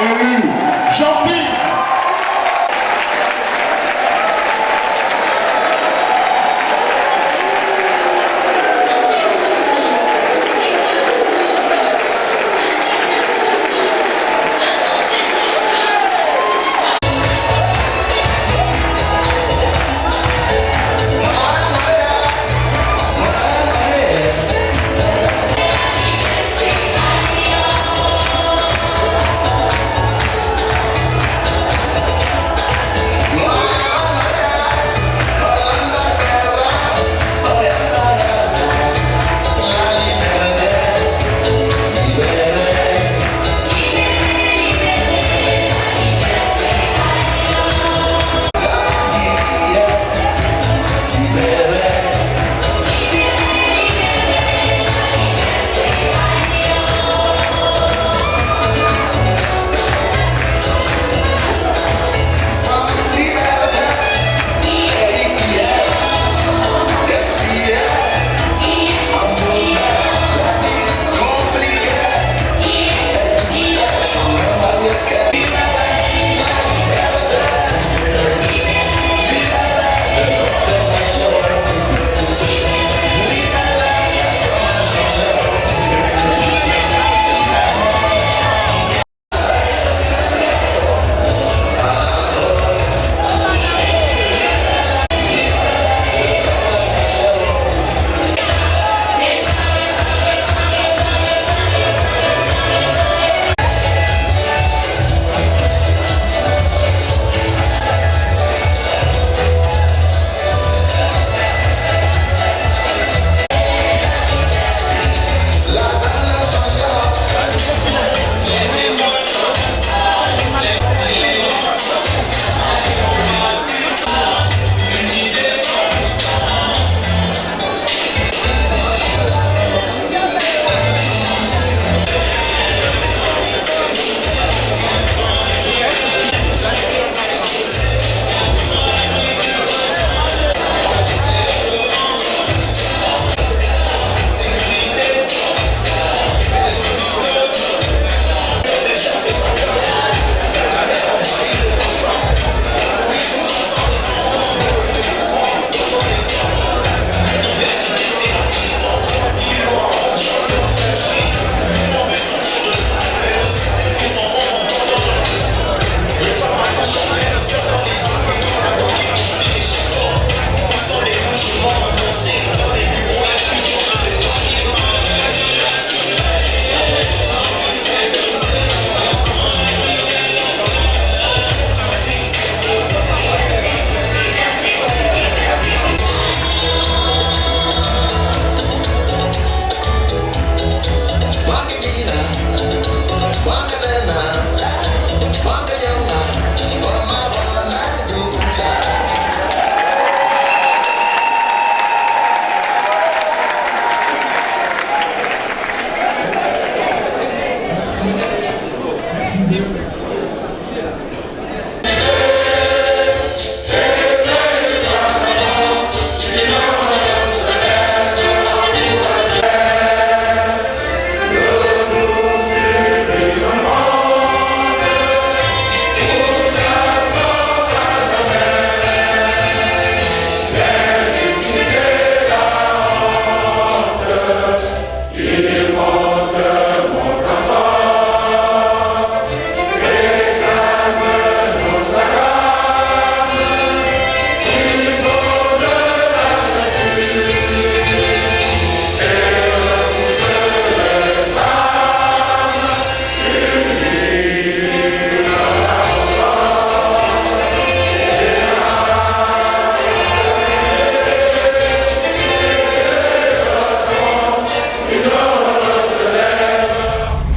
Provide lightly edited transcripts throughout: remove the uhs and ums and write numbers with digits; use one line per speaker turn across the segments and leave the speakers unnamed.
élu Jean-Pierre.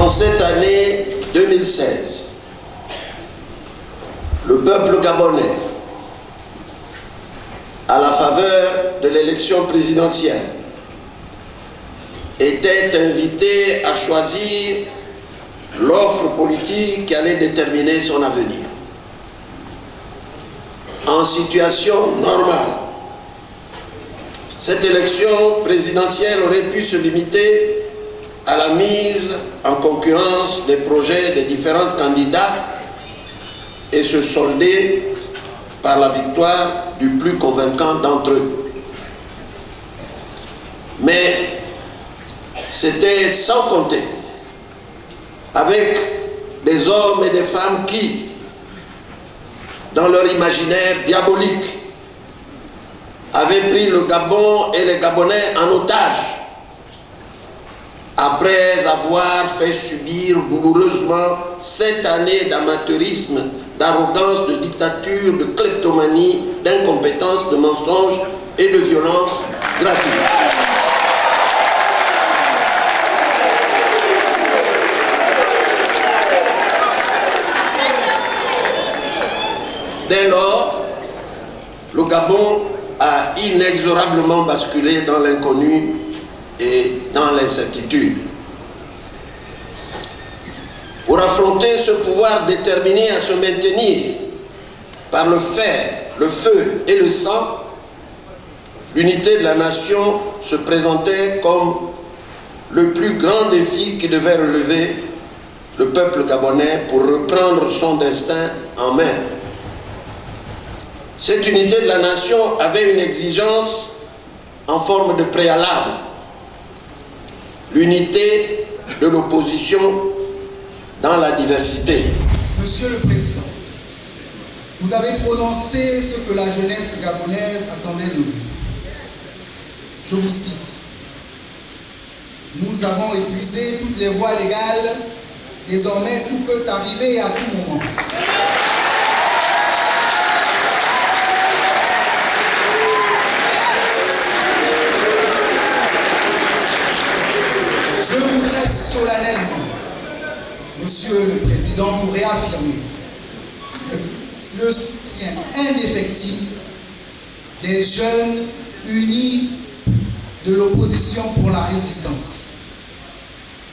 En cette année 2016, le peuple gabonais, à la faveur de l'élection présidentielle, était invité à choisir l'offre politique qui allait déterminer son avenir. En situation normale, cette élection présidentielle aurait pu se limiter à la mise en concurrence des projets des différents candidats et se solder par la victoire du plus convaincant d'entre eux. Mais c'était sans compter avec des hommes et des femmes qui, dans leur imaginaire diabolique, avaient pris le Gabon et les Gabonais en otage, après avoir fait subir douloureusement 7 années d'amateurisme, d'arrogance, de dictature, de kleptomanie, d'incompétence, de mensonges et de violence gratuite. Dès lors, le Gabon a inexorablement basculé dans l'inconnu et dans l'incertitude. Pour affronter ce pouvoir déterminé à se maintenir par le fer, le feu et le sang, l'unité de la nation se présentait comme le plus grand défi qui devait relever le peuple gabonais pour reprendre son destin en main. Cette unité de la nation avait une exigence en forme de préalable. L'unité de l'opposition dans la diversité.
Monsieur le Président, vous avez prononcé ce que la jeunesse gabonaise attendait de vous. Je vous cite. Nous avons épuisé toutes les voies légales. Désormais, tout peut arriver à tout moment. Je voudrais solennellement, Monsieur le Président, vous réaffirmer le soutien indéfectible des jeunes unis de l'opposition pour la résistance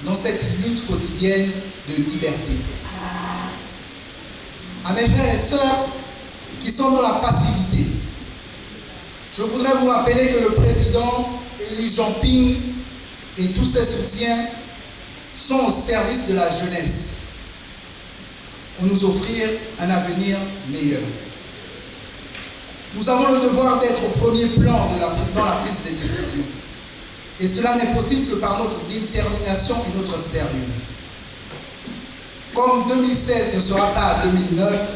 dans cette lutte quotidienne de liberté. À mes frères et sœurs qui sont dans la passivité, je voudrais vous rappeler que le président élu Jean Ping et tous ses soutiens sont au service de la jeunesse pour nous offrir un avenir meilleur. Nous avons le devoir d'être au premier plan dans la prise des décisions. Et cela n'est possible que par notre détermination et notre sérieux. Comme 2016 ne sera pas à 2009,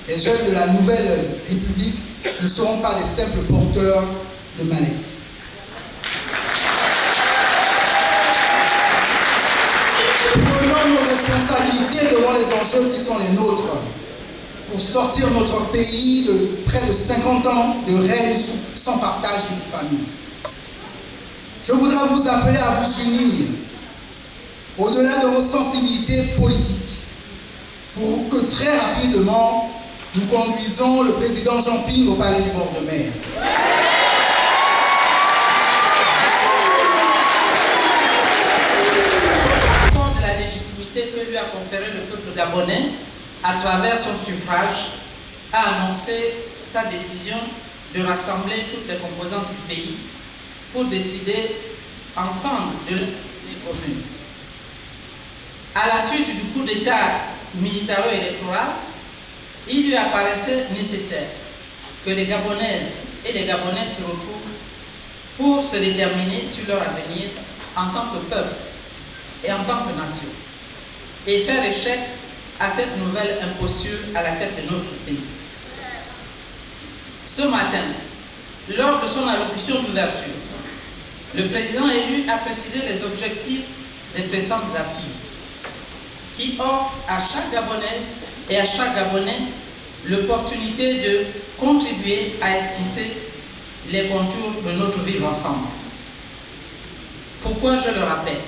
les jeunes de la nouvelle République ne seront pas des simples porteurs de manettes. Prenons nos responsabilités devant les enjeux qui sont les nôtres pour sortir notre pays de près de 50 ans de règne sans partage d'une famille. Je voudrais vous appeler à vous unir au-delà de vos sensibilités politiques pour que très rapidement nous conduisons le président Jean Ping au palais du bord de mer.
Que lui a conféré le peuple gabonais à travers son suffrage, a annoncé sa décision de rassembler toutes les composantes du pays pour décider ensemble de l'avenir commune. À la suite du coup d'État militaro-électoral, il lui apparaissait nécessaire que les Gabonaises et les Gabonais se retrouvent pour se déterminer sur leur avenir en tant que peuple et en tant que nation, et faire échec à cette nouvelle imposture à la tête de notre pays. Ce matin, lors de son allocution d'ouverture, le président élu a précisé les objectifs des présentes assises, qui offrent à chaque Gabonaise et à chaque Gabonais l'opportunité de contribuer à esquisser les contours de notre vivre ensemble. Pourquoi je le rappelle?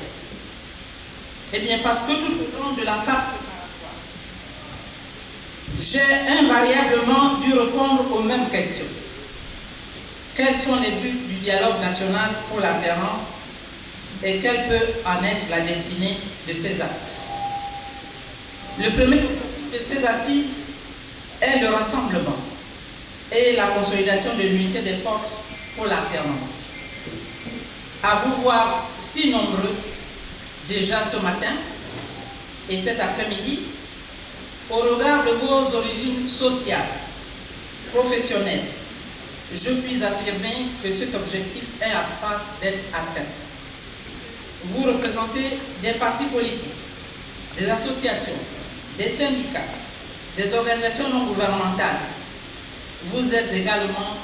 Eh bien parce que tout au long de la phase préparatoire, j'ai invariablement dû répondre aux mêmes questions. Quels sont les buts du dialogue national pour l'alternance et quelle peut en être la destinée de ces actes? Le premier objectif de ces assises est le rassemblement et la consolidation de l'unité des forces pour l'alternance. À vous voir si nombreux déjà ce matin, Et cet après-midi, au regard de vos origines sociales, professionnelles, je puis affirmer que cet objectif est en passe d'être atteint. Vous représentez des partis politiques, des associations, des syndicats, des organisations non gouvernementales. Vous êtes également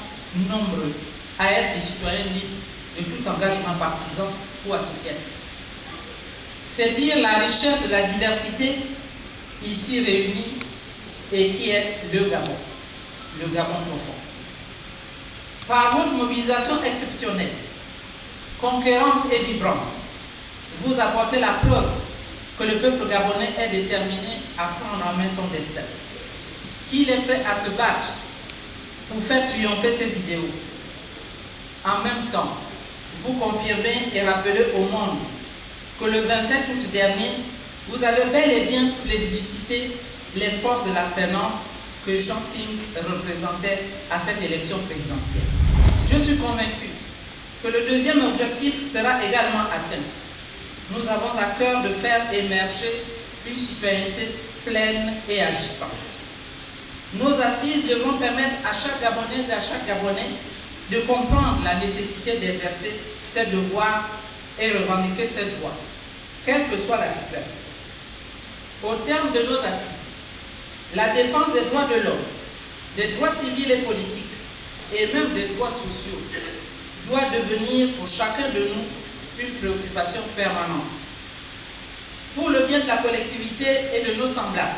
nombreux à être des citoyens libres de tout engagement partisan ou associatif. C'est dire la richesse de la diversité ici réunie et qui est le Gabon profond. Par votre mobilisation exceptionnelle, conquérante et vibrante, vous apportez la preuve que le peuple gabonais est déterminé à prendre en main son destin, qu'il est prêt à se battre pour faire triompher ses idéaux. En même temps, vous confirmez et rappelez au monde que le 27 août dernier, vous avez bel et bien plébiscité les forces de l'alternance que Jean Ping représentait à cette élection présidentielle. Je suis convaincu que le deuxième objectif sera également atteint. Nous avons à cœur de faire émerger une citoyenneté pleine et agissante. Nos assises devront permettre à chaque Gabonaise et à chaque Gabonais de comprendre la nécessité d'exercer ses devoirs et revendiquer ses droits, quelle que soit la situation. Au terme de nos assises, la défense des droits de l'homme, des droits civils et politiques, et même des droits sociaux, doit devenir pour chacun de nous une préoccupation permanente. Pour le bien de la collectivité et de nos semblables,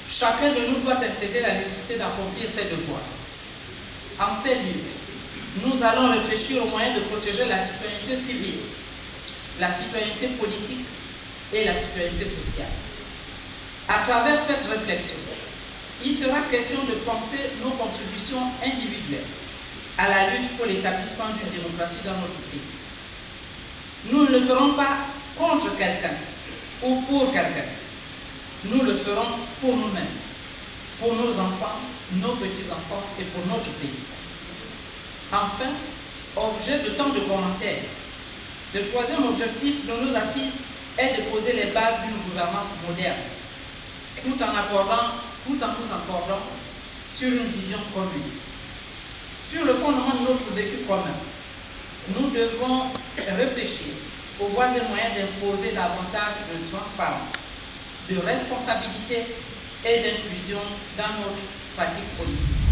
chacun de nous doit intégrer la nécessité d'accomplir ses devoirs. En ces lieux, nous allons réfléchir aux moyens de protéger la citoyenneté civile, la citoyenneté politique et la citoyenneté sociale. À travers cette réflexion, il sera question de penser nos contributions individuelles à la lutte pour l'établissement d'une démocratie dans notre pays. Nous ne le ferons pas contre quelqu'un ou pour quelqu'un. Nous le ferons pour nous-mêmes, pour nos enfants, nos petits-enfants et pour notre pays. Enfin, objet de tant de commentaires, le troisième objectif de nos assises est de poser les bases d'une gouvernance moderne, tout en nous accordant sur une vision commune. Sur le fondement de notre vécu commun, nous devons réfléchir aux voies et moyens d'imposer davantage de transparence, de responsabilité et d'inclusion dans notre pratique politique.